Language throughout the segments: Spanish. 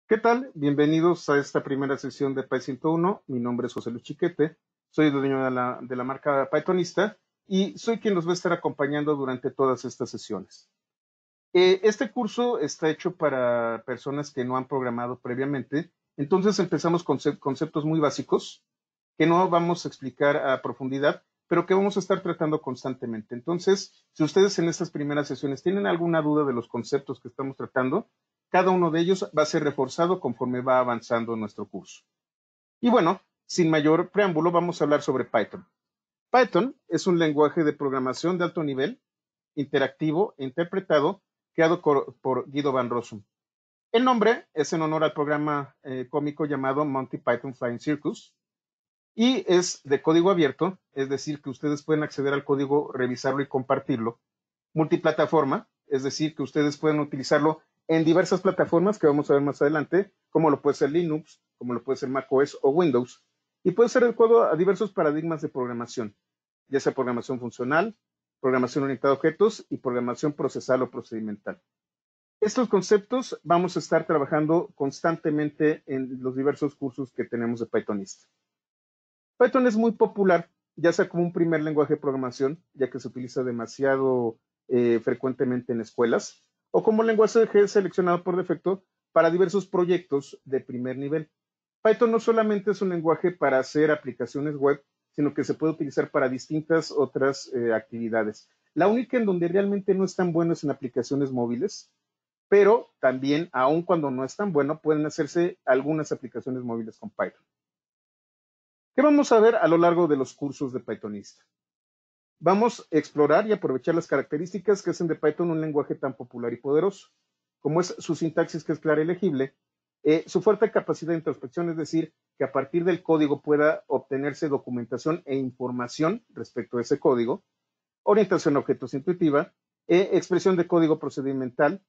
¿Qué tal? Bienvenidos a esta primera sesión de Py 101. Mi nombre es José Luis Chiquete, soy dueño de la marca Pythonista y soy quien los va a estar acompañando durante todas estas sesiones. Este curso está hecho para personas que no han programado previamente, entonces empezamos con conceptos muy básicos que no vamos a explicar a profundidad, pero que vamos a estar tratando constantemente. Entonces, si ustedes en estas primeras sesiones tienen alguna duda de los conceptos que estamos tratando, cada uno de ellos va a ser reforzado conforme va avanzando nuestro curso. Y bueno, sin mayor preámbulo, vamos a hablar sobre Python. Python es un lenguaje de programación de alto nivel, interactivo e interpretado, creado por Guido van Rossum. El nombre es en honor al programa cómico llamado Monty Python Flying Circus y es de código abierto, es decir, que ustedes pueden acceder al código, revisarlo y compartirlo. Multiplataforma, es decir, que ustedes pueden utilizarlo en diversas plataformas que vamos a ver más adelante, como lo puede ser Linux, como lo puede ser macOS o Windows, y puede ser adecuado a diversos paradigmas de programación, ya sea programación funcional, programación orientada a objetos y programación procesal o procedimental. Estos conceptos vamos a estar trabajando constantemente en los diversos cursos que tenemos de Pythonista. Python es muy popular, ya sea como un primer lenguaje de programación, ya que se utiliza demasiado frecuentemente en escuelas, o como lenguaje seleccionado por defecto para diversos proyectos de primer nivel. Python no solamente es un lenguaje para hacer aplicaciones web, sino que se puede utilizar para distintas otras actividades. La única en donde realmente no es tan bueno es en aplicaciones móviles, pero también, aun cuando no es tan bueno, pueden hacerse algunas aplicaciones móviles con Python. ¿Qué vamos a ver a lo largo de los cursos de Pythonista? Vamos a explorar y aprovechar las características que hacen de Python un lenguaje tan popular y poderoso, como es su sintaxis que es clara y legible, su fuerte capacidad de introspección, es decir, que a partir del código pueda obtenerse documentación e información respecto a ese código, orientación a objetos intuitiva, expresión de código procedimental,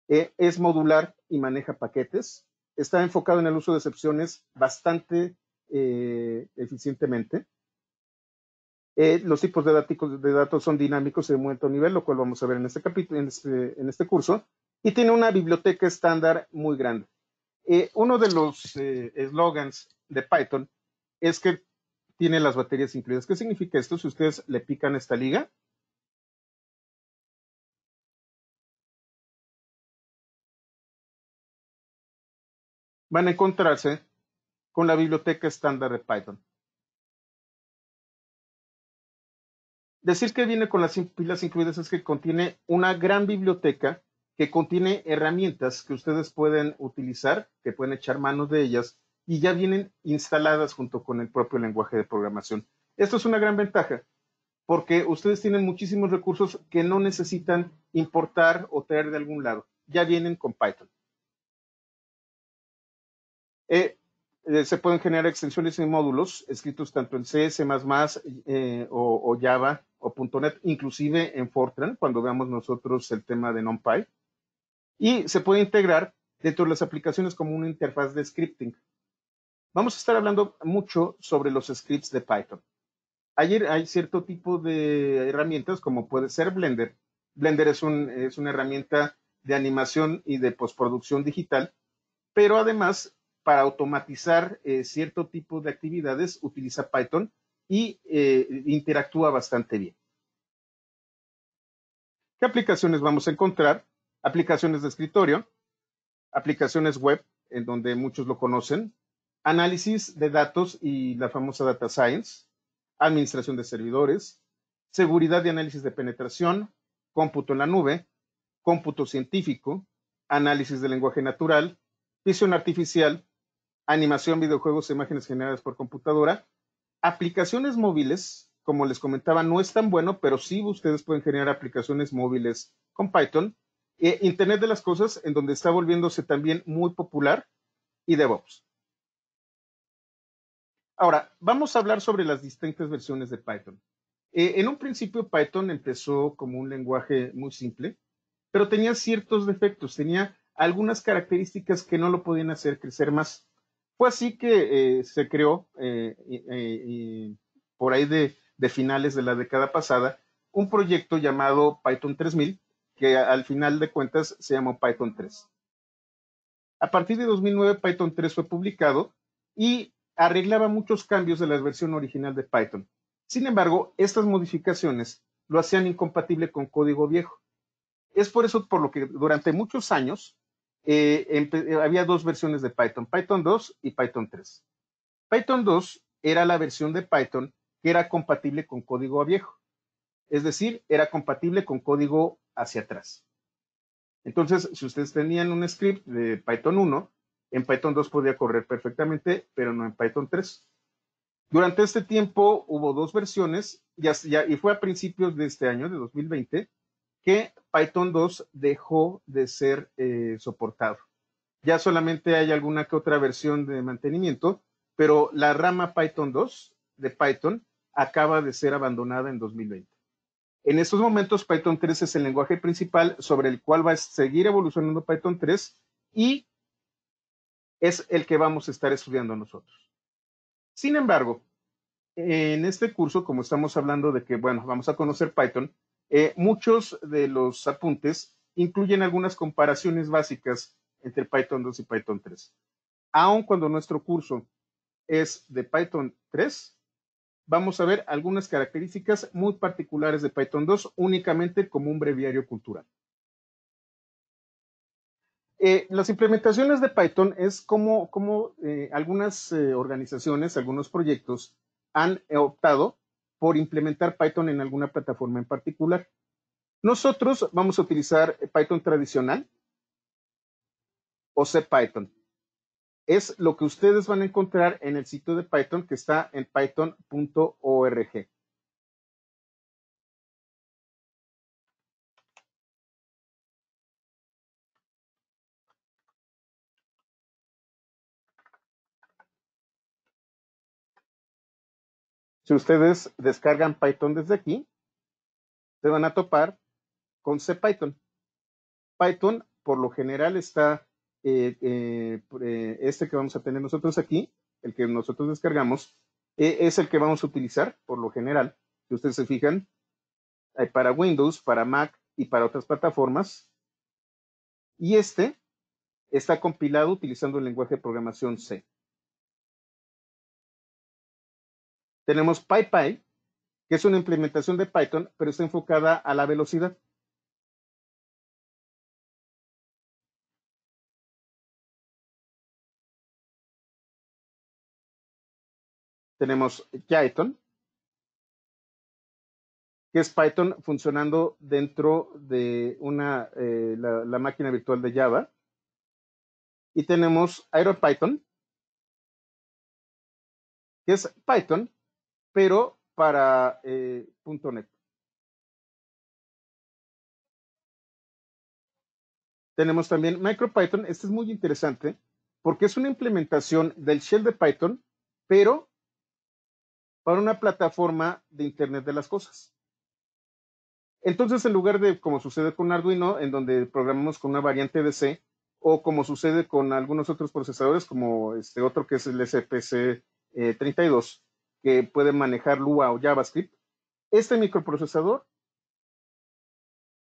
es modular y maneja paquetes, está enfocado en el uso de excepciones bastante eficientemente. Los tipos de datos son dinámicos de muy alto nivel, lo cual vamos a ver en este capítulo, en este curso, y tiene una biblioteca estándar muy grande. Uno de los eslogans de Python es que tiene las baterías incluidas. ¿Qué significa esto? Si ustedes le pican esta liga, van a encontrarse con la biblioteca estándar de Python. Decir que viene con las pilas incluidas es que contiene una gran biblioteca que contiene herramientas que ustedes pueden utilizar, que pueden echar manos de ellas y ya vienen instaladas junto con el propio lenguaje de programación. Esto es una gran ventaja porque ustedes tienen muchísimos recursos que no necesitan importar o traer de algún lado. Ya vienen con Python. Se pueden generar extensiones y módulos escritos tanto en C, C++, o Java o .NET, inclusive en Fortran, cuando veamos nosotros el tema de NumPy. Y se puede integrar dentro de las aplicaciones como una interfaz de scripting. Vamos a estar hablando mucho sobre los scripts de Python. Ayer hay cierto tipo de herramientas como puede ser Blender. Blender es una herramienta de animación y de postproducción digital, pero además para automatizar cierto tipo de actividades utiliza Python y interactúa bastante bien. ¿Qué aplicaciones vamos a encontrar? Aplicaciones de escritorio, aplicaciones web, en donde muchos lo conocen, análisis de datos y la famosa data science, administración de servidores, seguridad y análisis de penetración, cómputo en la nube, cómputo científico, análisis de lenguaje natural, visión artificial, animación, videojuegos e imágenes generadas por computadora. Aplicaciones móviles, como les comentaba, no es tan bueno, pero sí ustedes pueden generar aplicaciones móviles con Python. Internet de las cosas, en donde está volviéndose también muy popular, y DevOps. Ahora, vamos a hablar sobre las distintas versiones de Python. En un principio, Python empezó como un lenguaje muy simple, pero tenía ciertos defectos, tenía algunas características que no lo podían hacer crecer más. Fue así que se creó, por ahí de finales de la década pasada, un proyecto llamado Python 3000, que al final de cuentas se llamó Python 3. A partir de 2009, Python 3 fue publicado y arreglaba muchos cambios de la versión original de Python. Sin embargo, estas modificaciones lo hacían incompatible con código viejo. Es por eso por lo que durante muchos años había dos versiones de Python, Python 2 y Python 3. Python 2 era la versión de Python que era compatible con código viejo, es decir, era compatible con código hacia atrás. Entonces, si ustedes tenían un script de Python 1, en Python 2 podía correr perfectamente, pero no en Python 3. Durante este tiempo hubo dos versiones y fue a principios de este año, de 2020, que Python 2 dejó de ser soportado. Ya solamente hay alguna que otra versión de mantenimiento, pero la rama Python 2 de Python acaba de ser abandonada en 2020. En estos momentos, Python 3 es el lenguaje principal sobre el cual va a seguir evolucionando Python 3 y es el que vamos a estar estudiando nosotros. Sin embargo, en este curso, como estamos hablando de que, bueno, vamos a conocer Python, muchos de los apuntes incluyen algunas comparaciones básicas entre Python 2 y Python 3. Aun cuando nuestro curso es de Python 3, vamos a ver algunas características muy particulares de Python 2 únicamente como un breviario cultural. Las implementaciones de Python es como algunas organizaciones, algunos proyectos han optado por implementar Python en alguna plataforma en particular. Nosotros vamos a utilizar Python tradicional o CPython. Es lo que ustedes van a encontrar en el sitio de Python que está en python.org. Si ustedes descargan Python desde aquí, se van a topar con CPython. Python, por lo general, está este que vamos a tener nosotros aquí, el que nosotros descargamos, es el que vamos a utilizar, por lo general. Si ustedes se fijan, hay para Windows, para Mac y para otras plataformas. Y este está compilado utilizando el lenguaje de programación C. Tenemos PyPy, que es una implementación de Python, pero está enfocada a la velocidad. Tenemos Jython, que es Python funcionando dentro de la máquina virtual de Java. Y tenemos IronPython, que es Python, pero para .NET. Tenemos también MicroPython. Este es muy interesante porque es una implementación del shell de Python, pero para una plataforma de Internet de las cosas. Entonces, en lugar de, como sucede con Arduino, en donde programamos con una variante de C, o como sucede con algunos otros procesadores, como otro que es el SPC 32, que puede manejar Lua o JavaScript, este microprocesador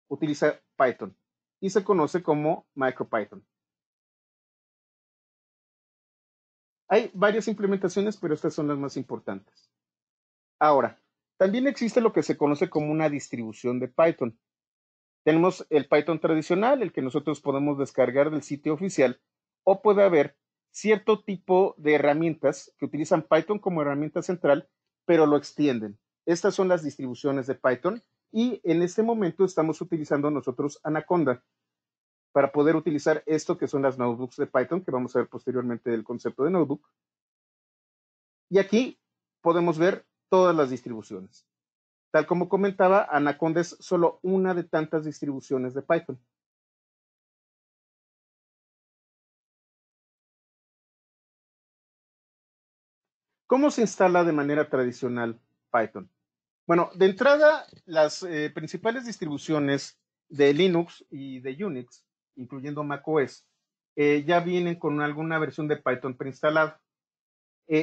utiliza Python y se conoce como MicroPython. Hay varias implementaciones, pero estas son las más importantes. Ahora, también existe lo que se conoce como una distribución de Python. Tenemos el Python tradicional, el que nosotros podemos descargar del sitio oficial, o puede haber cierto tipo de herramientas que utilizan Python como herramienta central, pero lo extienden. Estas son las distribuciones de Python y en este momento estamos utilizando nosotros Anaconda para poder utilizar esto que son las notebooks de Python, que vamos a ver posteriormente el concepto de notebook. Y aquí podemos ver todas las distribuciones. Tal como comentaba, Anaconda es solo una de tantas distribuciones de Python. ¿Cómo se instala de manera tradicional Python? Bueno, de entrada, las principales distribuciones de Linux y de Unix, incluyendo macOS, ya vienen con alguna versión de Python preinstalada.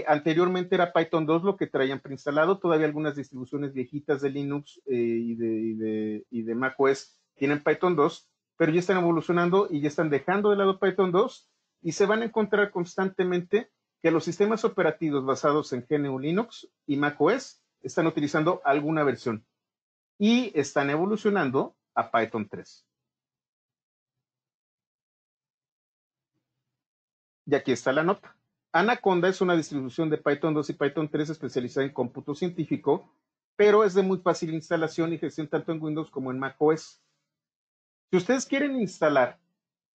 Anteriormente era Python 2 lo que traían preinstalado, todavía algunas distribuciones viejitas de Linux y de macOS tienen Python 2, pero ya están evolucionando y ya están dejando de lado Python 2 y se van a encontrar constantemente que los sistemas operativos basados en GNU Linux y macOS están utilizando alguna versión y están evolucionando a Python 3. Y aquí está la nota. Anaconda es una distribución de Python 2 y Python 3 especializada en cómputo científico, pero es de muy fácil instalación y gestión tanto en Windows como en macOS. Si ustedes quieren instalar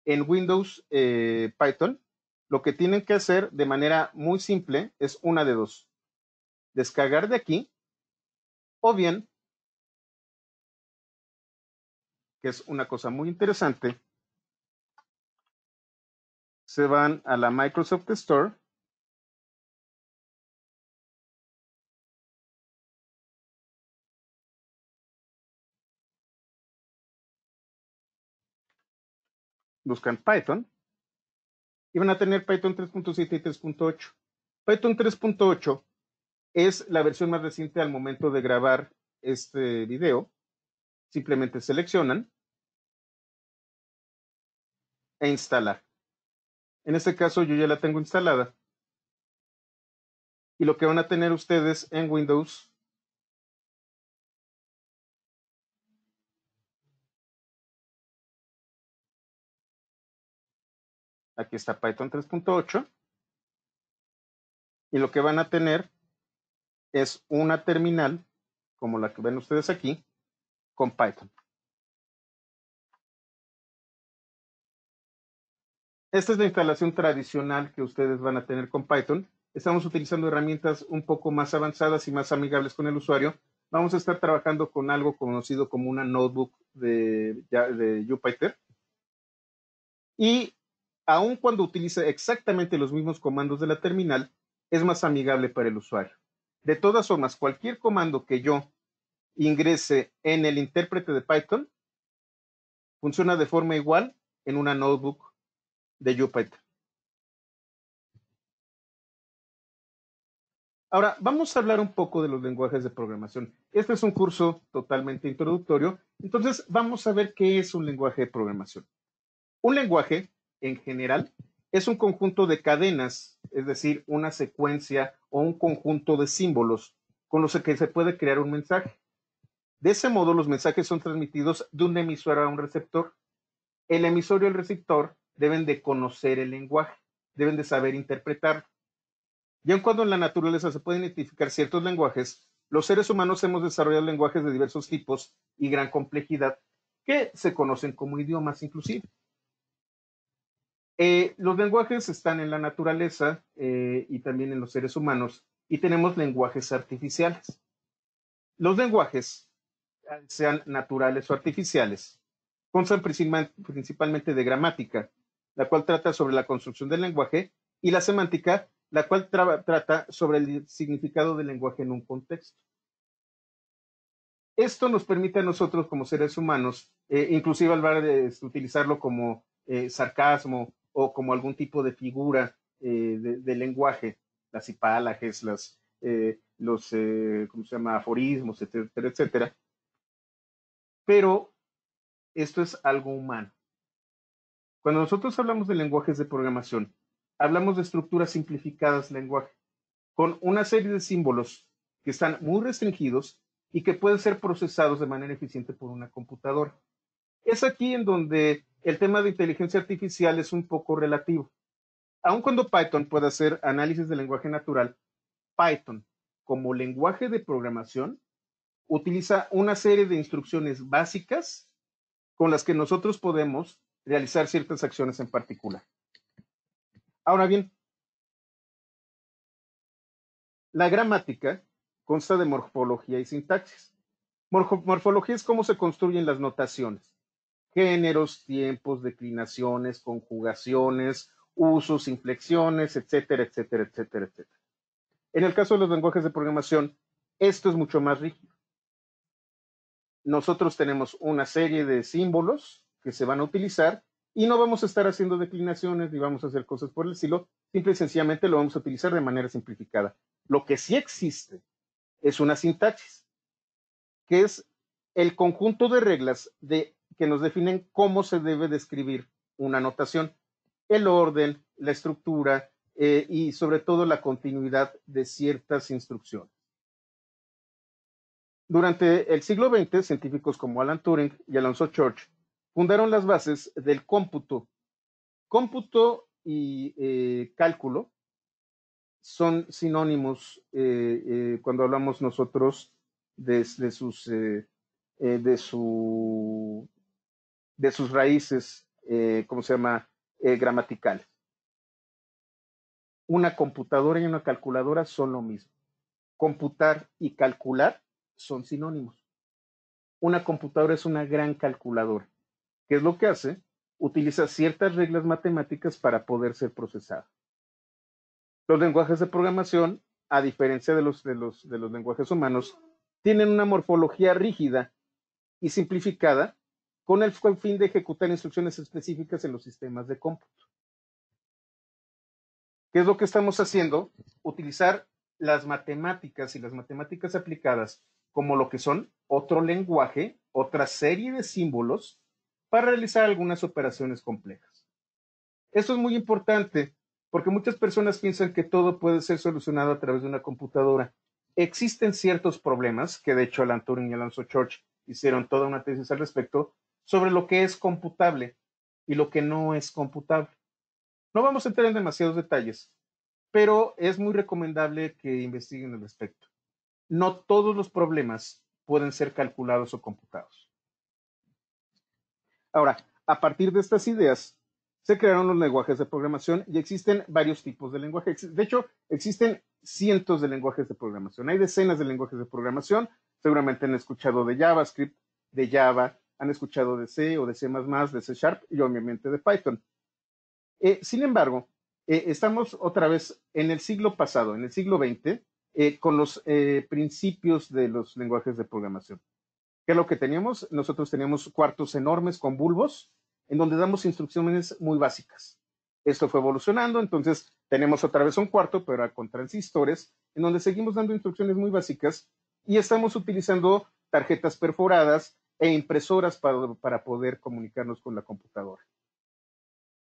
en Windows Python, lo que tienen que hacer de manera muy simple es una de dos. Descargar de aquí, o bien, que es una cosa muy interesante, se van a la Microsoft Store, buscan Python, y van a tener Python 3.7 y 3.8. Python 3.8 es la versión más reciente al momento de grabar este video. Simplemente seleccionan e instalar. En este caso yo ya la tengo instalada. Y lo que van a tener ustedes en Windows aquí está Python 3.8 y lo que van a tener es una terminal como la que ven ustedes aquí con Python. Esta es la instalación tradicional que ustedes van a tener con Python. Estamos utilizando herramientas un poco más avanzadas y más amigables con el usuario. Vamos a estar trabajando con algo conocido como una notebook de Jupyter. Y aun cuando utilice exactamente los mismos comandos de la terminal, es más amigable para el usuario. De todas formas, cualquier comando que yo ingrese en el intérprete de Python funciona de forma igual en una notebook de Jupyter. Ahora, vamos a hablar un poco de los lenguajes de programación. Este es un curso totalmente introductorio, entonces vamos a ver qué es un lenguaje de programación. Un lenguaje, en general, es un conjunto de cadenas, es decir, una secuencia o un conjunto de símbolos con los que se puede crear un mensaje. De ese modo, los mensajes son transmitidos de un emisor a un receptor. El emisor y el receptor deben de conocer el lenguaje, deben de saber interpretarlo. Y aun cuando en la naturaleza se pueden identificar ciertos lenguajes, los seres humanos hemos desarrollado lenguajes de diversos tipos y gran complejidad que se conocen como idiomas inclusive. Los lenguajes están en la naturaleza y también en los seres humanos y tenemos lenguajes artificiales. Los lenguajes, sean naturales o artificiales, constan principalmente de gramática, la cual trata sobre la construcción del lenguaje, y la semántica, la cual trata sobre el significado del lenguaje en un contexto. Esto nos permite a nosotros como seres humanos, inclusive hablar de utilizarlo como sarcasmo o como algún tipo de figura de lenguaje, las hipálages, los ¿cómo se llama? Aforismos, etcétera, etcétera. Pero esto es algo humano. Cuando nosotros hablamos de lenguajes de programación, hablamos de estructuras simplificadas de lenguaje, con una serie de símbolos que están muy restringidos y que pueden ser procesados de manera eficiente por una computadora. Es aquí en donde el tema de inteligencia artificial es un poco relativo. Aun cuando Python puede hacer análisis de lenguaje natural, Python, como lenguaje de programación, utiliza una serie de instrucciones básicas con las que nosotros podemos realizar ciertas acciones en particular. Ahora bien, la gramática consta de morfología y sintaxis. Morfología es cómo se construyen las notaciones. Géneros, tiempos, declinaciones, conjugaciones, usos, inflexiones, etcétera, etcétera, etcétera, etcétera. En el caso de los lenguajes de programación, esto es mucho más rígido. Nosotros tenemos una serie de símbolos que se van a utilizar y no vamos a estar haciendo declinaciones ni vamos a hacer cosas por el estilo, simple y sencillamente lo vamos a utilizar de manera simplificada. Lo que sí existe es una sintaxis, que es el conjunto de reglas que nos definen cómo se debe describir una notación. el orden, la estructura y sobre todo la continuidad de ciertas instrucciones. Durante el siglo XX, científicos como Alan Turing y Alonzo Church fundaron las bases del cómputo. Cómputo y cálculo son sinónimos cuando hablamos nosotros de sus raíces, ¿cómo se llama? Gramaticales. Una computadora y una calculadora son lo mismo. Computar y calcular son sinónimos. Una computadora es una gran calculadora. ¿Qué es lo que hace? Utiliza ciertas reglas matemáticas para poder ser procesada. Los lenguajes de programación, a diferencia de los lenguajes humanos, tienen una morfología rígida y simplificada con el fin de ejecutar instrucciones específicas en los sistemas de cómputo. ¿Qué es lo que estamos haciendo? Utilizar las matemáticas y las matemáticas aplicadas como lo que son otro lenguaje, otra serie de símbolos para realizar algunas operaciones complejas. Esto es muy importante porque muchas personas piensan que todo puede ser solucionado a través de una computadora. Existen ciertos problemas, que de hecho Alan Turing y Alonzo Church hicieron toda una tesis al respecto, sobre lo que es computable y lo que no es computable. No vamos a entrar en demasiados detalles, pero es muy recomendable que investiguen al respecto. No todos los problemas pueden ser calculados o computados. Ahora, a partir de estas ideas, se crearon los lenguajes de programación y existen varios tipos de lenguaje. De hecho, existen cientos de lenguajes de programación. Hay decenas de lenguajes de programación. Seguramente han escuchado de JavaScript, de Java, han escuchado de C o de C++, de C# y obviamente de Python. Sin embargo, estamos otra vez en el siglo pasado, en el siglo XX, con los principios de los lenguajes de programación. ¿Qué es lo que teníamos? Nosotros teníamos cuartos enormes con bulbos, en donde damos instrucciones muy básicas. Esto fue evolucionando, entonces tenemos otra vez un cuarto, pero con transistores, en donde seguimos dando instrucciones muy básicas y estamos utilizando tarjetas perforadas e impresoras para poder comunicarnos con la computadora.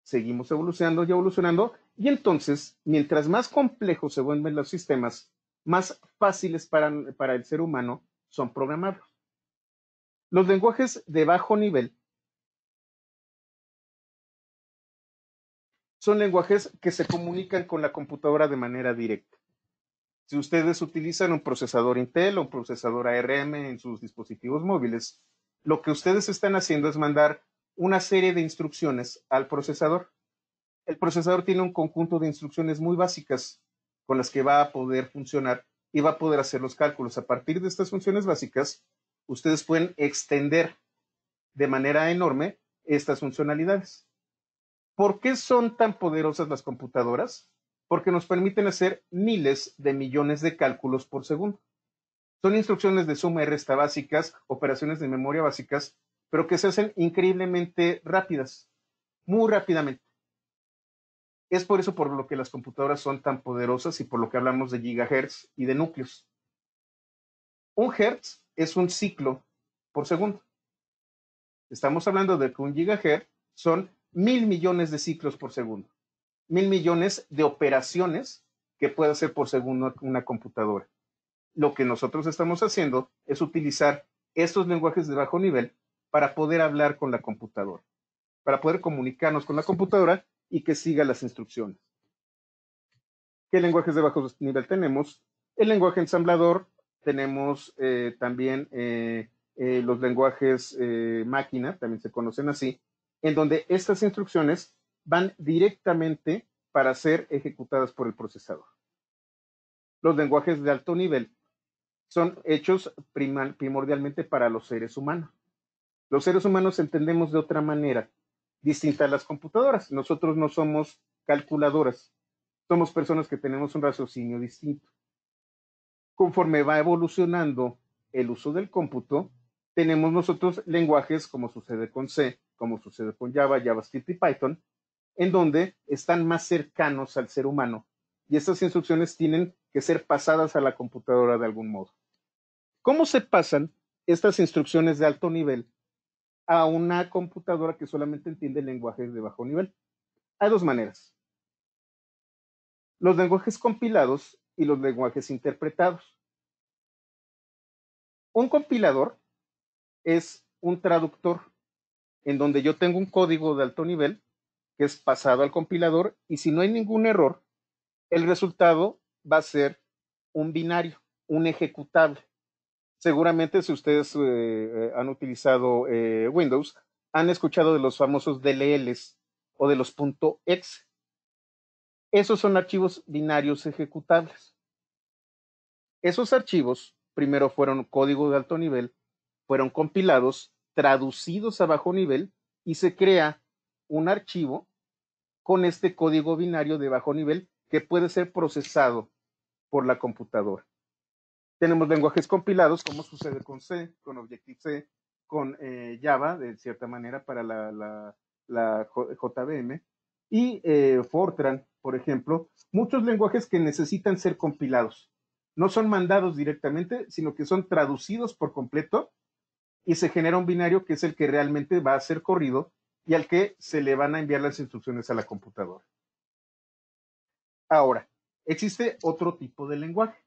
Seguimos evolucionando y evolucionando, y entonces, mientras más complejos se vuelven los sistemas, más fáciles para el ser humano son programables. Los lenguajes de bajo nivel son lenguajes que se comunican con la computadora de manera directa. Si ustedes utilizan un procesador Intel o un procesador ARM en sus dispositivos móviles, lo que ustedes están haciendo es mandar una serie de instrucciones al procesador. El procesador tiene un conjunto de instrucciones muy básicas con las que va a poder funcionar y va a poder hacer los cálculos. A partir de estas funciones básicas, ustedes pueden extender de manera enorme estas funcionalidades. ¿Por qué son tan poderosas las computadoras? Porque nos permiten hacer miles de millones de cálculos por segundo. Son instrucciones de suma y resta básicas, operaciones de memoria básicas, pero que se hacen increíblemente rápidas, muy rápidamente. Es por eso por lo que las computadoras son tan poderosas y por lo que hablamos de gigahertz y de núcleos. Un hertz es un ciclo por segundo. Estamos hablando de que un gigahertz son 1.000 millones de ciclos por segundo. 1.000 millones de operaciones que puede hacer por segundo una computadora. Lo que nosotros estamos haciendo es utilizar estos lenguajes de bajo nivel para poder hablar con la computadora, para poder comunicarnos con la computadora y que siga las instrucciones. ¿Qué lenguajes de bajo nivel tenemos? El lenguaje ensamblador, tenemos también los lenguajes máquina, también se conocen así, en donde estas instrucciones van directamente para ser ejecutadas por el procesador. Los lenguajes de alto nivel son hechos primordialmente para los seres humanos. Los seres humanos entendemos de otra manera, distinta a las computadoras. Nosotros no somos calculadoras, somos personas que tenemos un raciocinio distinto. Conforme va evolucionando el uso del cómputo, tenemos nosotros lenguajes como sucede con C, como sucede con Java, JavaScript y Python, en donde están más cercanos al ser humano y estas instrucciones tienen que ser pasadas a la computadora de algún modo. ¿Cómo se pasan estas instrucciones de alto nivel a una computadora que solamente entiende lenguajes de bajo nivel? Hay dos maneras: los lenguajes compilados y los lenguajes interpretados. Un compilador es un traductor en donde yo tengo un código de alto nivel que es pasado al compilador y si no hay ningún error, el resultado va a ser un binario, un ejecutable. Seguramente si ustedes han utilizado Windows, han escuchado de los famosos DLLs o de los .exe. Esos son archivos binarios ejecutables. Esos archivos primero fueron código de alto nivel, fueron compilados, traducidos a bajo nivel y se crea un archivo con este código binario de bajo nivel que puede ser procesado por la computadora. Tenemos lenguajes compilados, como sucede con C, con Objective-C, con Java, de cierta manera, para la JVM, y Fortran, por ejemplo, muchos lenguajes que necesitan ser compilados. No son mandados directamente, sino que son traducidos por completo y se genera un binario que es el que realmente va a ser corrido y al que se le van a enviar las instrucciones a la computadora. Ahora, existe otro tipo de lenguaje,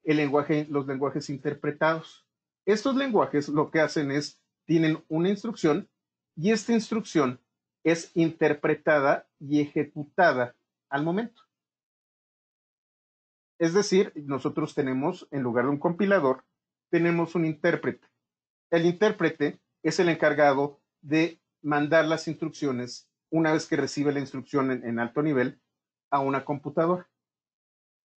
los lenguajes interpretados. Estos lenguajes lo que hacen es, tienen una instrucción y esta instrucción es interpretada y ejecutada al momento. Es decir, nosotros tenemos, en lugar de un compilador, tenemos un intérprete. El intérprete es el encargado de mandar las instrucciones una vez que recibe la instrucción en alto nivel a una computadora.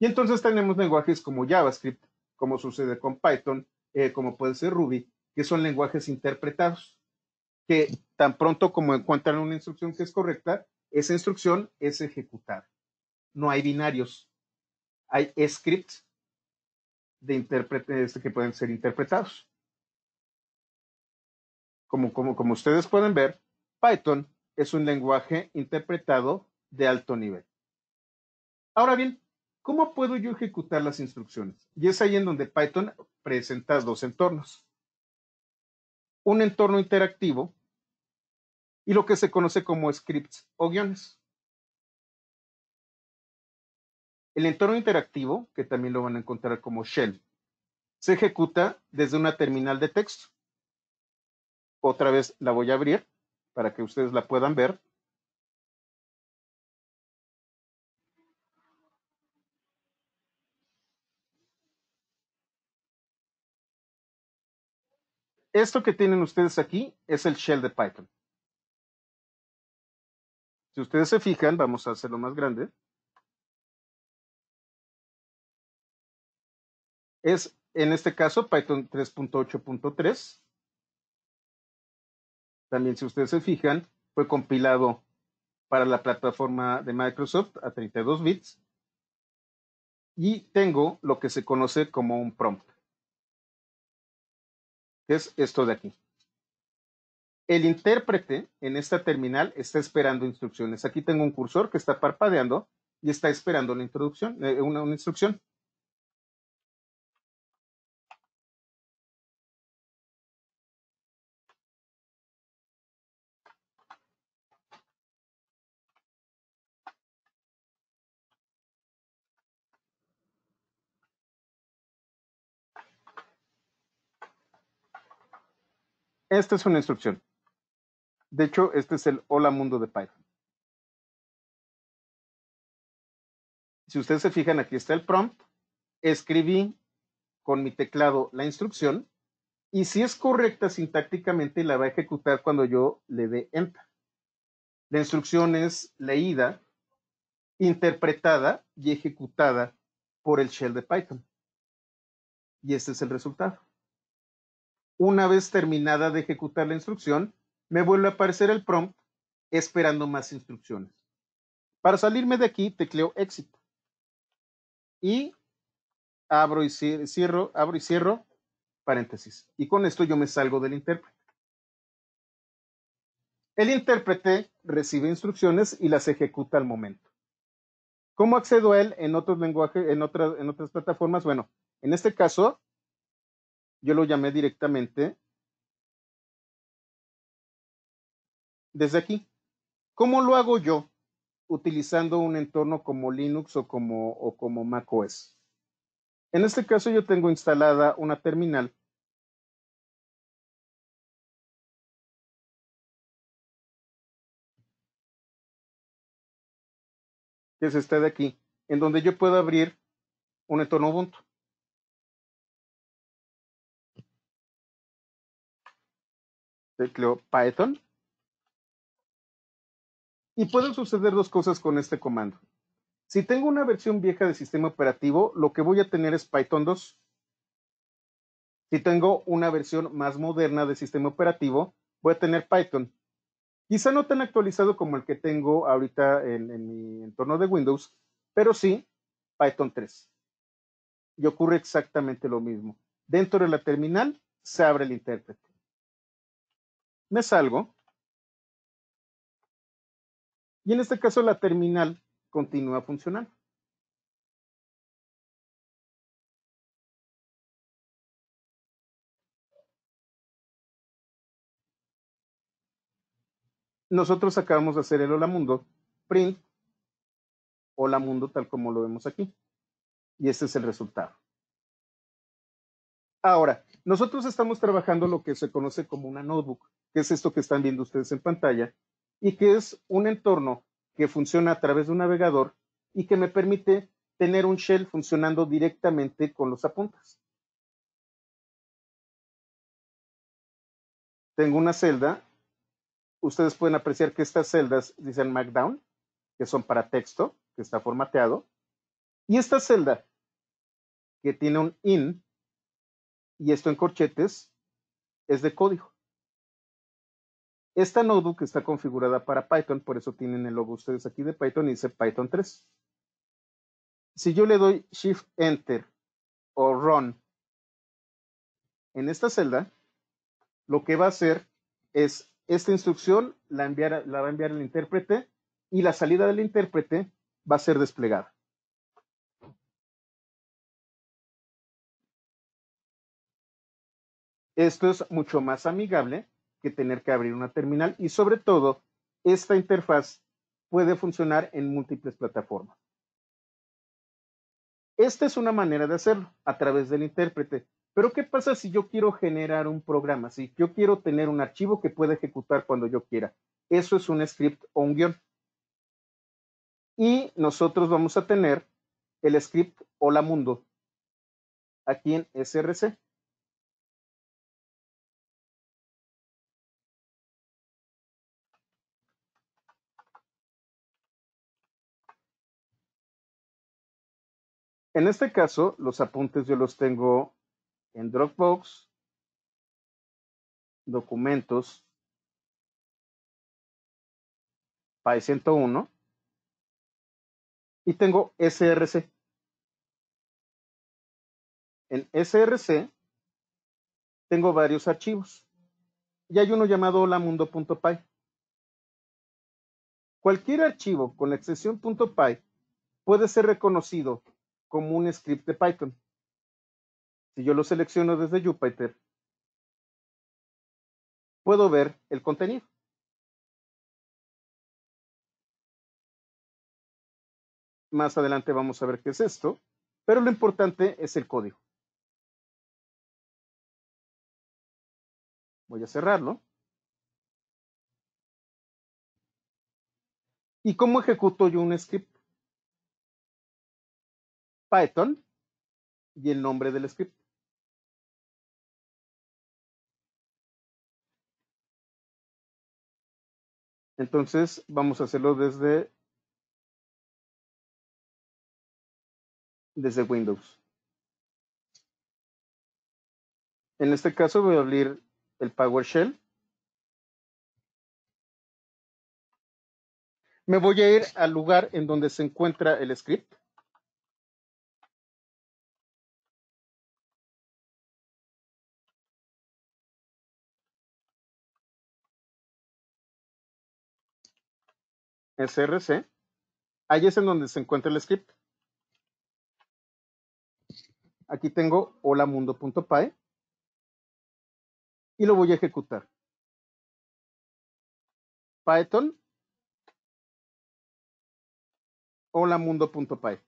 Y entonces tenemos lenguajes como JavaScript, como sucede con Python, como puede ser Ruby, que son lenguajes interpretados, que tan pronto como encuentran una instrucción que es correcta, esa instrucción es ejecutada. No hay binarios, hay scripts de intérpretes que pueden ser interpretados. Como ustedes pueden ver, Python es un lenguaje interpretado de alto nivel. Ahora bien, ¿cómo puedo yo ejecutar las instrucciones? Y es ahí en donde Python presenta dos entornos. Un entorno interactivo y lo que se conoce como scripts o guiones. El entorno interactivo, que también lo van a encontrar como shell, se ejecuta desde una terminal de texto. Otra vez la voy a abrir para que ustedes la puedan ver. Esto que tienen ustedes aquí es el shell de Python. Si ustedes se fijan, vamos a hacerlo más grande. Es, en este caso, Python 3.8.3. También, si ustedes se fijan, fue compilado para la plataforma de Microsoft a 32 bits. Y tengo lo que se conoce como un prompt, que es esto de aquí. El intérprete en esta terminal está esperando instrucciones. Aquí tengo un cursor que está parpadeando y está esperando la introducción, una instrucción. Esta es una instrucción. De hecho, este es el hola mundo de Python. Si ustedes se fijan, aquí está el prompt. Escribí con mi teclado la instrucción y si es correcta sintácticamente la va a ejecutar cuando yo le dé enter. La instrucción es leída, interpretada y ejecutada por el shell de Python. Y este es el resultado. Una vez terminada de ejecutar la instrucción, me vuelve a aparecer el prompt esperando más instrucciones. Para salirme de aquí, tecleo exit. Y abro y cierro paréntesis. Y con esto yo me salgo del intérprete. El intérprete recibe instrucciones y las ejecuta al momento. ¿Cómo accedo a él en otros lenguajes, en otras plataformas? Bueno, en este caso, yo lo llamé directamente desde aquí. ¿Cómo lo hago yo? utilizando un entorno como Linux o como macOS. En este caso yo tengo instalada una terminal que es esta de aquí, en donde yo puedo abrir un entorno Ubuntu. Tecleo Python y pueden suceder dos cosas con este comando. Si tengo una versión vieja de sistema operativo, lo que voy a tener es Python 2. Si tengo una versión más moderna de sistema operativo, voy a tener Python. Quizá no tan actualizado como el que tengo ahorita en mi entorno de Windows, pero sí Python 3. Y ocurre exactamente lo mismo. Dentro de la terminal se abre el intérprete. Me salgo y en este caso la terminal continúa funcionando. Nosotros acabamos de hacer el Hola Mundo, print Hola Mundo tal como lo vemos aquí. Y este es el resultado. Ahora, nosotros estamos trabajando lo que se conoce como una notebook, que es esto que están viendo ustedes en pantalla, y que es un entorno que funciona a través de un navegador y que me permite tener un shell funcionando directamente con los apuntes. Tengo una celda. Ustedes pueden apreciar que estas celdas dicen Markdown, que son para texto, que está formateado. Y esta celda, que tiene un in, y esto en corchetes, es de código. Esta notebook está configurada para Python, por eso tienen el logo ustedes aquí de Python y dice Python 3. Si yo le doy Shift Enter o Run en esta celda, lo que va a hacer es esta instrucción la va a enviar el intérprete y la salida del intérprete va a ser desplegada. Esto es mucho más amigable que tener que abrir una terminal y sobre todo esta interfaz puede funcionar en múltiples plataformas. Esta es una manera de hacerlo a través del intérprete. Pero ¿qué pasa si yo quiero generar un programa? Si yo quiero tener un archivo que pueda ejecutar cuando yo quiera. Eso es un script o un guión. Y nosotros vamos a tener el script Hola Mundo aquí en SRC. En este caso, los apuntes yo los tengo en Dropbox, documentos, Py 101 y tengo SRC. En SRC tengo varios archivos y hay uno llamado holamundo.py. Cualquier archivo con la extensión .py puede ser reconocido como un script de Python. Si yo lo selecciono desde Jupyter, puedo ver el contenido. Más adelante vamos a ver qué es esto, pero lo importante es el código. Voy a cerrarlo. ¿Y cómo ejecuto yo un script? Python y el nombre del script. Entonces vamos a hacerlo desde Windows. En este caso voy a abrir el PowerShell. Me voy a ir al lugar en donde se encuentra el script. SRC. Ahí es en donde se encuentra el script. Aquí tengo holamundo.py y lo voy a ejecutar. Python holamundo.py.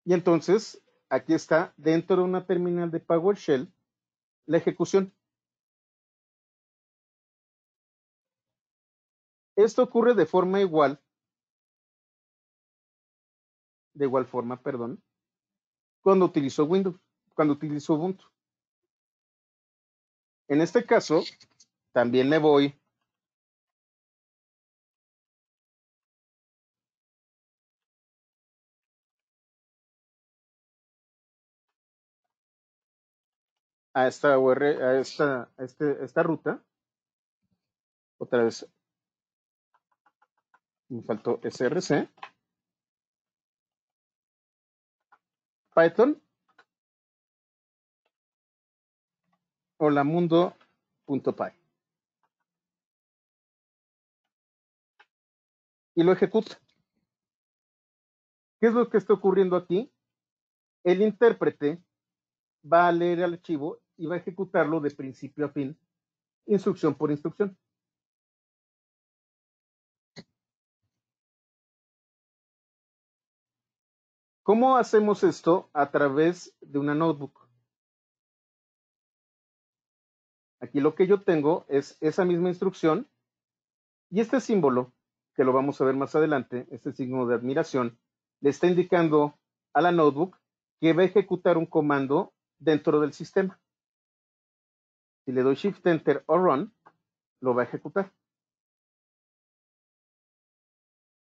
Y entonces, aquí está, dentro de una terminal de PowerShell, la ejecución. Esto ocurre de igual forma, perdón, cuando utilizo Windows, cuando utilizo Ubuntu. En este caso, también me voy a esta URL, esta ruta. Otra vez, me faltó src, Python, holamundo.py. Y lo ejecuta. ¿Qué es lo que está ocurriendo aquí? El intérprete va a leer el archivo y va a ejecutarlo de principio a fin, instrucción por instrucción. ¿Cómo hacemos esto? A través de una notebook. Aquí lo que yo tengo es esa misma instrucción y este símbolo, que lo vamos a ver más adelante, este signo de admiración, le está indicando a la notebook que va a ejecutar un comando dentro del sistema. Si le doy Shift Enter o Run, lo va a ejecutar.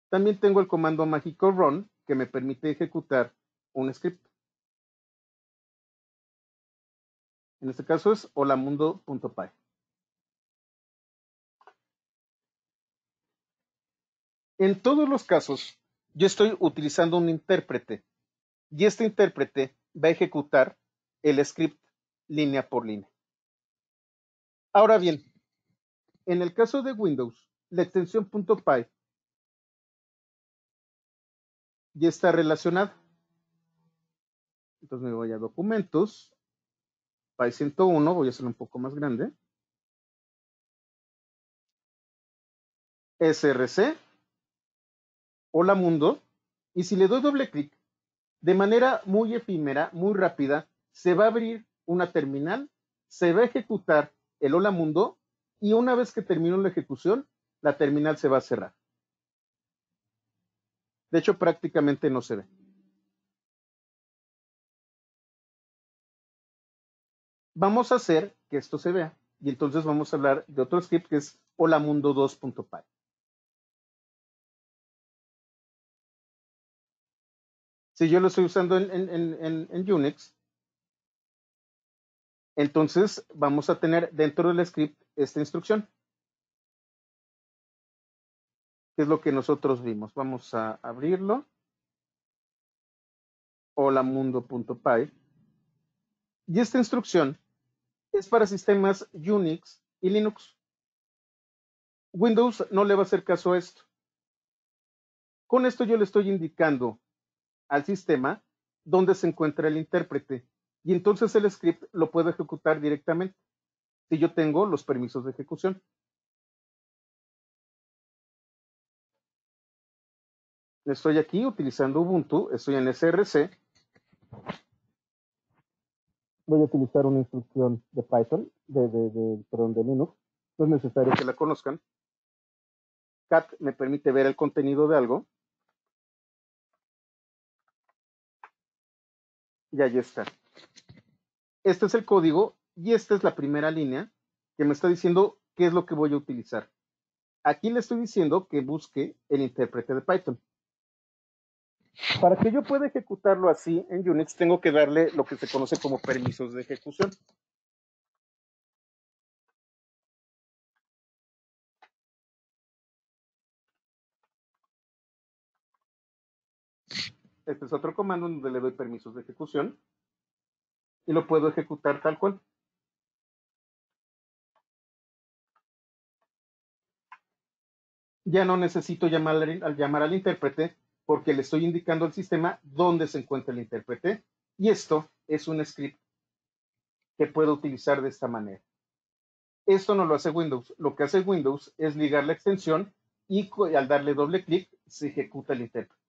También tengo el comando mágico Run, que me permite ejecutar un script. En este caso es holamundo.py. En todos los casos, yo estoy utilizando un intérprete y este intérprete va a ejecutar el script línea por línea. Ahora bien, en el caso de Windows, la extensión .py ya está relacionada. Entonces me voy a documentos, Py 101, voy a hacerlo un poco más grande, src, hola mundo, y si le doy doble clic, de manera muy efímera, muy rápida, se va a abrir una terminal, se va a ejecutar el hola mundo, y una vez que termino la ejecución, la terminal se va a cerrar. De hecho, prácticamente no se ve. Vamos a hacer que esto se vea, y entonces vamos a hablar de otro script que es holamundo2.py. Si yo lo estoy usando en Unix, entonces vamos a tener dentro del script esta instrucción, que es lo que nosotros vimos. Vamos a abrirlo, holamundo.py, y esta instrucción es para sistemas Unix y Linux. Windows no le va a hacer caso a esto. Con esto yo le estoy indicando al sistema dónde se encuentra el intérprete, y entonces el script lo puedo ejecutar directamente si yo tengo los permisos de ejecución. Estoy aquí utilizando Ubuntu, estoy en src. Voy a utilizar una instrucción de Python, de Linux. No es necesario que la conozcan. Cat me permite ver el contenido de algo. Y ahí está. Este es el código y esta es la primera línea que me está diciendo qué es lo que voy a utilizar. Aquí le estoy diciendo que busque el intérprete de Python. Para que yo pueda ejecutarlo así en Unix, tengo que darle lo que se conoce como permisos de ejecución. Este es otro comando donde le doy permisos de ejecución y lo puedo ejecutar tal cual. Ya no necesito llamar al intérprete porque le estoy indicando al sistema dónde se encuentra el intérprete, y esto es un script que puedo utilizar de esta manera. Esto no lo hace Windows. Lo que hace Windows es ligar la extensión y al darle doble clic se ejecuta el intérprete.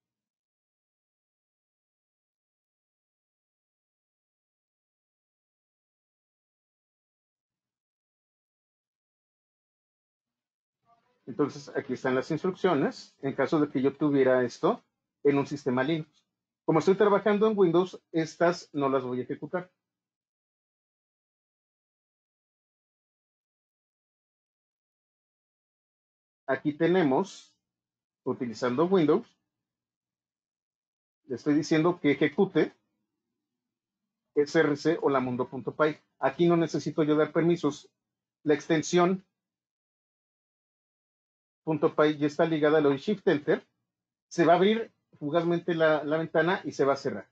Entonces, aquí están las instrucciones en caso de que yo tuviera esto en un sistema Linux. Como estoy trabajando en Windows, estas no las voy a ejecutar. Aquí tenemos, utilizando Windows, le estoy diciendo que ejecute src o lamundo.py. Aquí no necesito yo dar permisos. La extensión .py ya está ligada al Shift Enter. Se va a abrir fugazmente la ventana y se va a cerrar.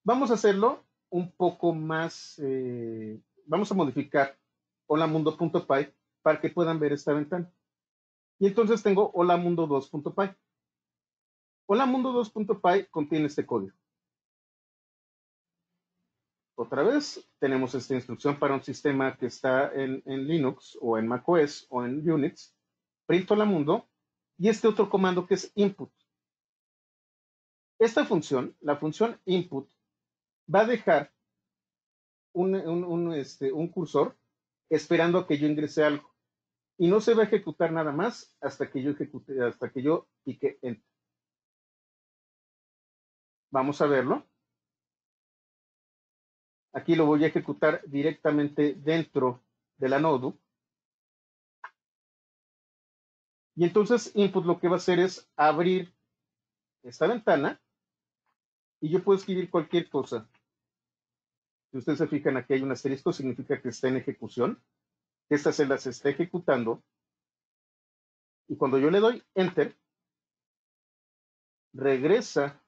Vamos a hacerlo un poco más, vamos a modificar holamundo.py para que puedan ver esta ventana. Y entonces tengo holamundo2.py. Holamundo2.py contiene este código. Otra vez tenemos esta instrucción para un sistema que está en Linux o en macOS o en Unix. Print holamundo y este otro comando que es input. Esta función, la función input, va a dejar un cursor esperando a que yo ingrese algo. Y no se va a ejecutar nada más hasta que yo ejecute, hasta que yo pique enter. Vamos a verlo. Aquí lo voy a ejecutar directamente dentro de la notebook. Y entonces input lo que va a hacer es abrir esta ventana y yo puedo escribir cualquier cosa. Si ustedes se fijan, aquí hay un asterisco, significa que está en ejecución. Esta celda se está ejecutando. Y cuando yo le doy enter, regresa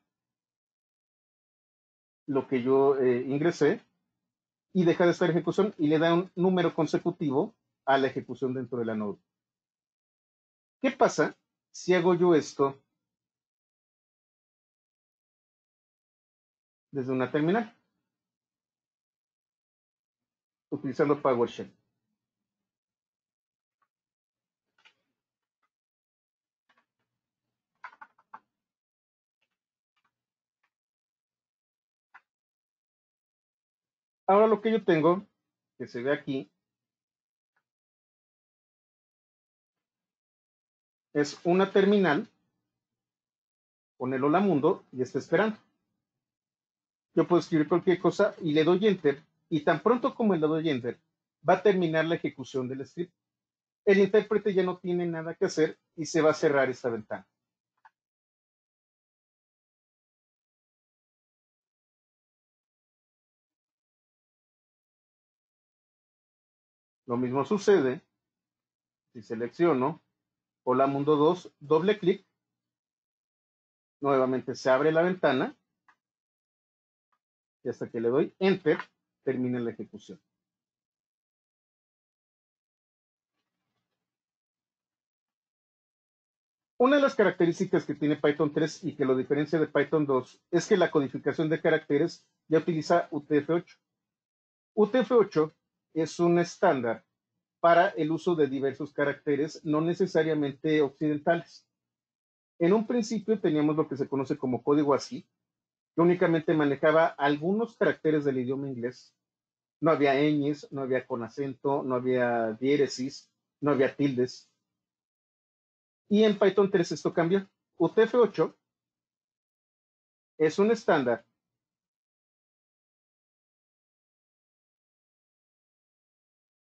lo que yo ingresé y deja de estar en ejecución y le da un número consecutivo a la ejecución dentro de la node. ¿Qué pasa si hago yo esto desde una terminal? Utilizando PowerShell. Ahora lo que yo tengo, que se ve aquí, es una terminal con el hola mundo y está esperando. Yo puedo escribir cualquier cosa y le doy enter y tan pronto como le doy enter va a terminar la ejecución del script. El intérprete ya no tiene nada que hacer y se va a cerrar esta ventana. Lo mismo sucede si selecciono Hola Mundo 2, doble clic, nuevamente se abre la ventana y hasta que le doy enter termina la ejecución. Una de las características que tiene Python 3 y que lo diferencia de Python 2 es que la codificación de caracteres ya utiliza UTF-8. UTF-8 es un estándar para el uso de diversos caracteres, no necesariamente occidentales. En un principio teníamos lo que se conoce como código ASCII, que únicamente manejaba algunos caracteres del idioma inglés. No había ñes, no había con acento, no había diéresis, no había tildes. Y en Python 3 esto cambió. UTF-8 es un estándar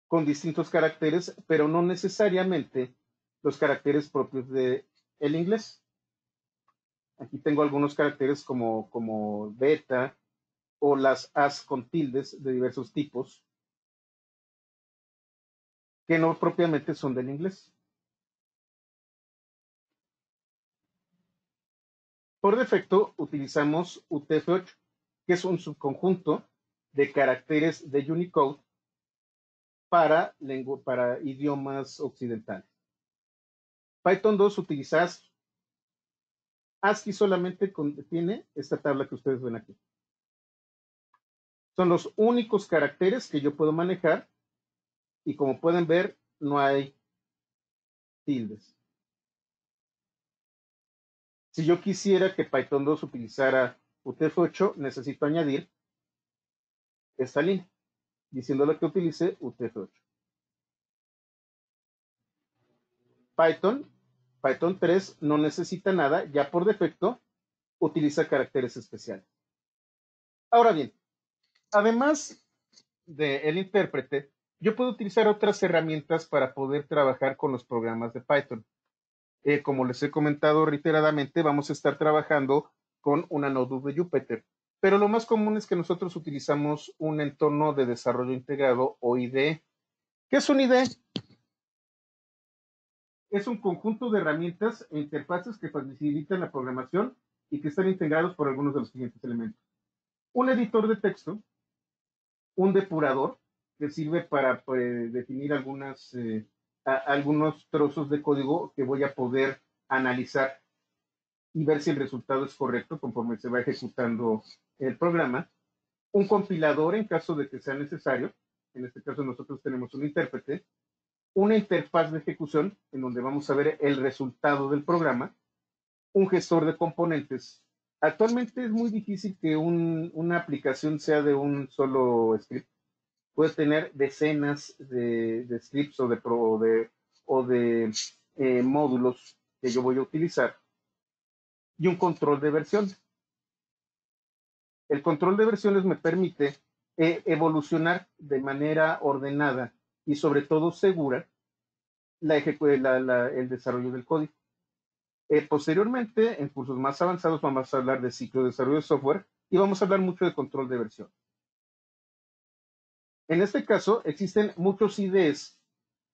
con distintos caracteres, pero no necesariamente los caracteres propios del inglés. Aquí tengo algunos caracteres como beta o las as con tildes de diversos tipos que no propiamente son del inglés. Por defecto utilizamos UTF-8, que es un subconjunto de caracteres de Unicode para idiomas occidentales. Python 2 utiliza ASCII. ASCII solamente contiene esta tabla que ustedes ven aquí. Son los únicos caracteres que yo puedo manejar y como pueden ver, no hay tildes. Si yo quisiera que Python 2 utilizara UTF-8, necesito añadir esta línea, diciéndole que utilice UTF-8. Python 3 no necesita nada, ya por defecto utiliza caracteres especiales. Ahora bien, además del intérprete, yo puedo utilizar otras herramientas para poder trabajar con los programas de Python. Como les he comentado reiteradamente, vamos a estar trabajando con una notebook de Jupyter. Pero lo más común es que nosotros utilizamos un entorno de desarrollo integrado o IDE. ¿Qué es un IDE? Es un conjunto de herramientas e interfaces que facilitan la programación y que están integrados por algunos de los siguientes elementos. Un editor de texto, un depurador, que sirve para definir algunos trozos de código que voy a poder analizar y ver si el resultado es correcto conforme se va ejecutando el programa. Un compilador en caso de que sea necesario. En este caso nosotros tenemos un intérprete. Una interfaz de ejecución en donde vamos a ver el resultado del programa. Un gestor de componentes. Actualmente es muy difícil que una aplicación sea de un solo script. Puede tener decenas de scripts o de módulos que yo voy a utilizar. Y un control de versiones. El control de versiones me permite evolucionar de manera ordenada y sobre todo segura el desarrollo del código. Posteriormente, en cursos más avanzados, vamos a hablar de ciclo de desarrollo de software y vamos a hablar mucho de control de versión. En este caso, existen muchos IDEs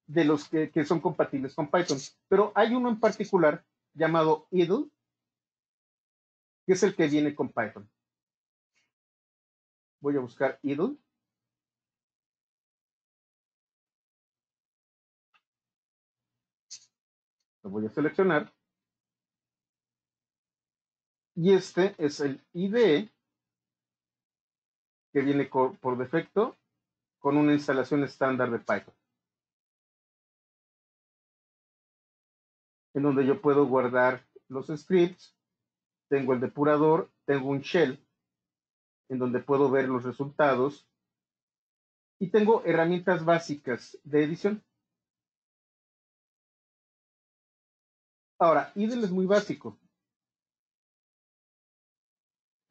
de los que son compatibles con Python, pero hay uno en particular llamado idle, que es el que viene con Python. Voy a buscar idle. Lo voy a seleccionar. Y este es el IDE que viene por defecto con una instalación estándar de Python, en donde yo puedo guardar los scripts, tengo el depurador, tengo un shell, en donde puedo ver los resultados, y tengo herramientas básicas de edición. Ahora, idle es muy básico.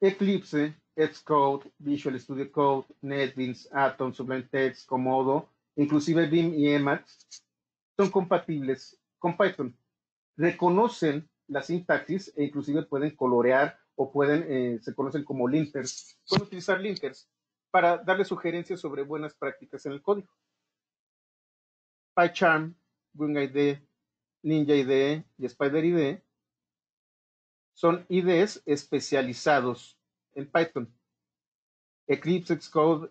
Eclipse, Xcode, Visual Studio Code, NetBeans, Atom, Sublime Text, Komodo, inclusive Vim y Emacs, son compatibles con Python. Reconocen la sintaxis e inclusive pueden colorear o se conocen como linters. Pueden utilizar linters para darle sugerencias sobre buenas prácticas en el código. PyCharm, WinID, NinjaIDE y SpiderIDE son IDEs especializados en Python. Eclipse, Xcode,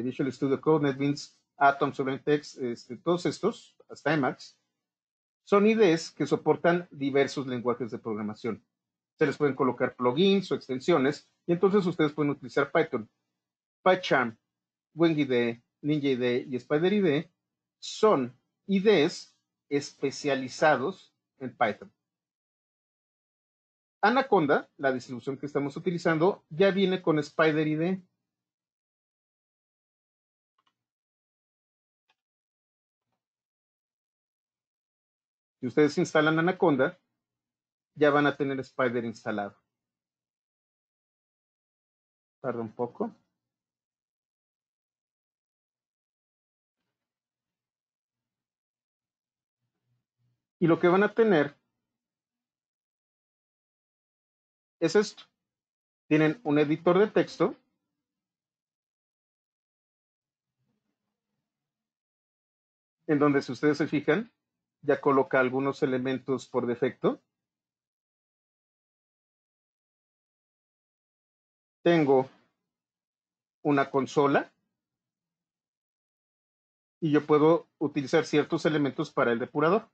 Visual Studio Code, NetBeans, Atom, Sublime Text, todos estos, hasta Emacs, son IDEs que soportan diversos lenguajes de programación. Se les pueden colocar plugins o extensiones y entonces ustedes pueden utilizar Python. PyCharm, WinID, NinjaID y SpiderID son IDEs especializados en Python. Anaconda, la distribución que estamos utilizando, ya viene con SpiderID. Si ustedes instalan Anaconda, ya van a tener Spider instalado. Tarda un poco. Y lo que van a tener es esto. Tienen un editor de texto en donde, si ustedes se fijan, ya coloca algunos elementos por defecto. Tengo una consola y yo puedo utilizar ciertos elementos para el depurador.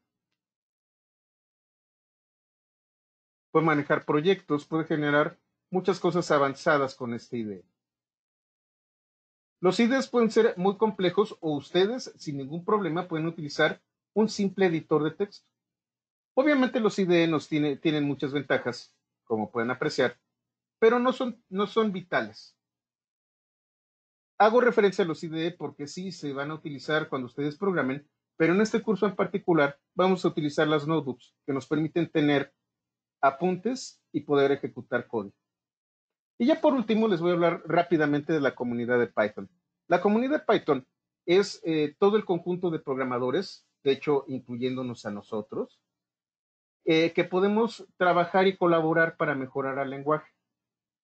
Puedo manejar proyectos, puedo generar muchas cosas avanzadas con esta idea. Los IDEs pueden ser muy complejos o ustedes sin ningún problema pueden utilizar un simple editor de texto. Obviamente los IDE tienen muchas ventajas, como pueden apreciar, pero no son vitales. Hago referencia a los IDE porque sí se van a utilizar cuando ustedes programen, pero en este curso en particular vamos a utilizar las notebooks que nos permiten tener apuntes y poder ejecutar código. Y ya por último les voy a hablar rápidamente de la comunidad de Python. La comunidad de Python es todo el conjunto de programadores, de hecho incluyéndonos a nosotros, que podemos trabajar y colaborar para mejorar el lenguaje.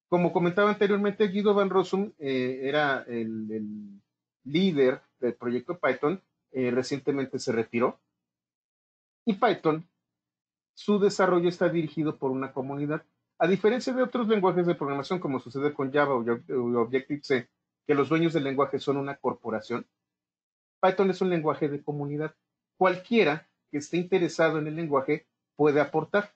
Como comentaba anteriormente, Guido Van Rossum era el líder del proyecto Python, recientemente se retiró, y Python, su desarrollo está dirigido por una comunidad. A diferencia de otros lenguajes de programación, como sucede con Java o Objective-C, que los dueños del lenguaje son una corporación, Python es un lenguaje de comunidad. Cualquiera que esté interesado en el lenguaje puede aportar.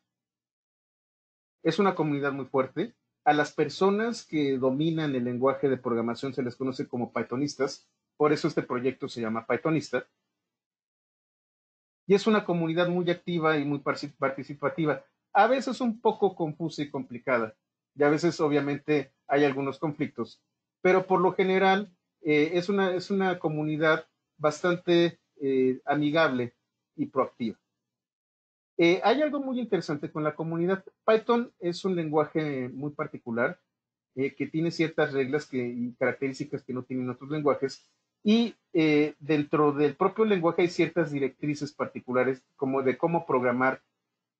Es una comunidad muy fuerte. A las personas que dominan el lenguaje de programación se les conoce como Pythonistas, por eso este proyecto se llama Pythonista. Y es una comunidad muy activa y muy participativa, a veces un poco confusa y complicada, y a veces obviamente hay algunos conflictos, pero por lo general es una comunidad bastante amigable y proactiva. Hay algo muy interesante con la comunidad. Python es un lenguaje muy particular que tiene ciertas reglas y características que no tienen otros lenguajes. Y dentro del propio lenguaje hay ciertas directrices particulares como de cómo programar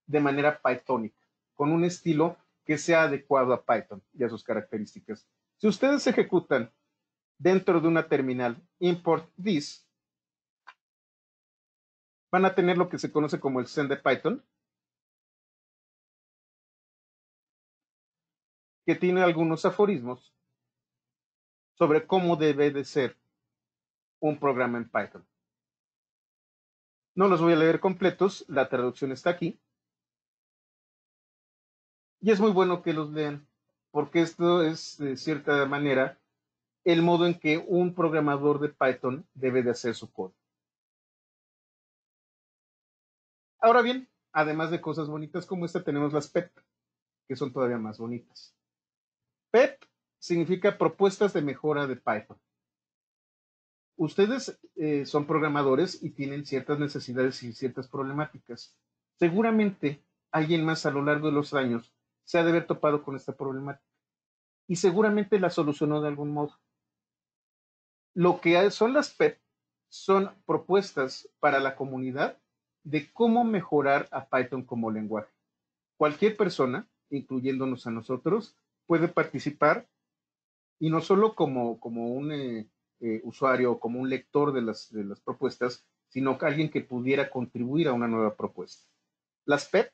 de manera pythónica, con un estilo que sea adecuado a Python y a sus características. Si ustedes ejecutan dentro de una terminal import this, van a tener lo que se conoce como el send de Python, que tiene algunos aforismos sobre cómo debe de ser un programa en Python. No los voy a leer completos, la traducción está aquí. Y es muy bueno que los lean, porque esto es, de cierta manera, el modo en que un programador de Python debe de hacer su código. Ahora bien, además de cosas bonitas como esta, tenemos las PEP, que son todavía más bonitas. PEP significa propuestas de mejora de Python. Ustedes son programadores y tienen ciertas necesidades y ciertas problemáticas. Seguramente alguien más a lo largo de los años se ha de haber topado con esta problemática y seguramente la solucionó de algún modo. Lo que son las PEP son propuestas para la comunidad de cómo mejorar a Python como lenguaje. Cualquier persona, incluyéndonos a nosotros, puede participar y no solo como un usuario o como un lector de las propuestas, sino que alguien que pudiera contribuir a una nueva propuesta. Las PEP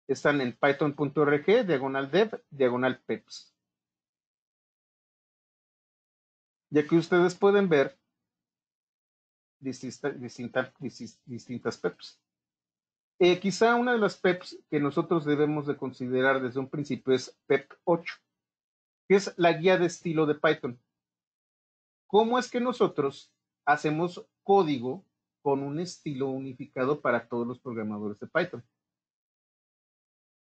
están en python.org, /dev/peps. Y aquí ustedes pueden ver distintas PEPs. Quizá una de las PEPs que nosotros debemos de considerar desde un principio es PEP 8, que es la guía de estilo de Python. ¿Cómo es que nosotros hacemos código con un estilo unificado para todos los programadores de Python?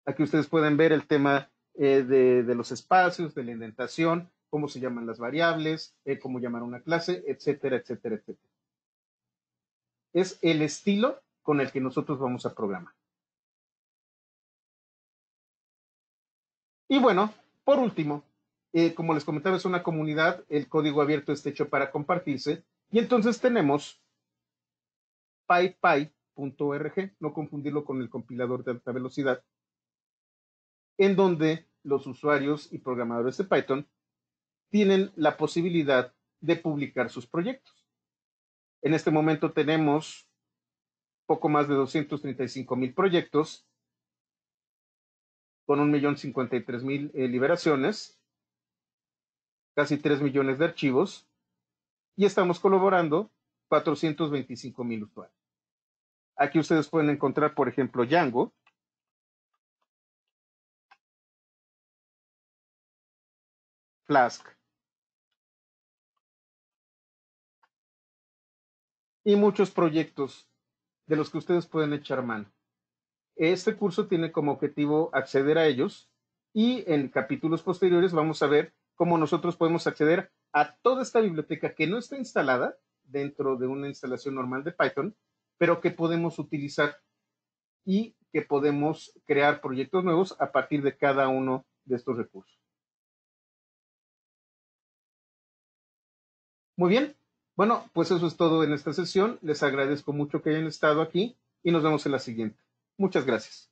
Aquí ustedes pueden ver el tema de los espacios, de la indentación, cómo se llaman las variables, cómo llamar una clase, etcétera, etcétera, etcétera. Es el estilo con el que nosotros vamos a programar. Y bueno, por último, como les comentaba, es una comunidad, el código abierto está hecho para compartirse, y entonces tenemos pypy.org, no confundirlo con el compilador de alta velocidad, en donde los usuarios y programadores de Python tienen la posibilidad de publicar sus proyectos. En este momento tenemos poco más de 235,000 proyectos con 1,053,000 liberaciones, casi 3 millones de archivos, y estamos colaborando 425,000 usuarios. Aquí ustedes pueden encontrar, por ejemplo, Django, Flask, y muchos proyectos de los que ustedes pueden echar mano. Este curso tiene como objetivo acceder a ellos y en capítulos posteriores vamos a ver cómo nosotros podemos acceder a toda esta biblioteca que no está instalada dentro de una instalación normal de Python, pero que podemos utilizar y que podemos crear proyectos nuevos a partir de cada uno de estos recursos. Muy bien, bueno, pues eso es todo en esta sesión. Les agradezco mucho que hayan estado aquí y nos vemos en la siguiente. Muchas gracias.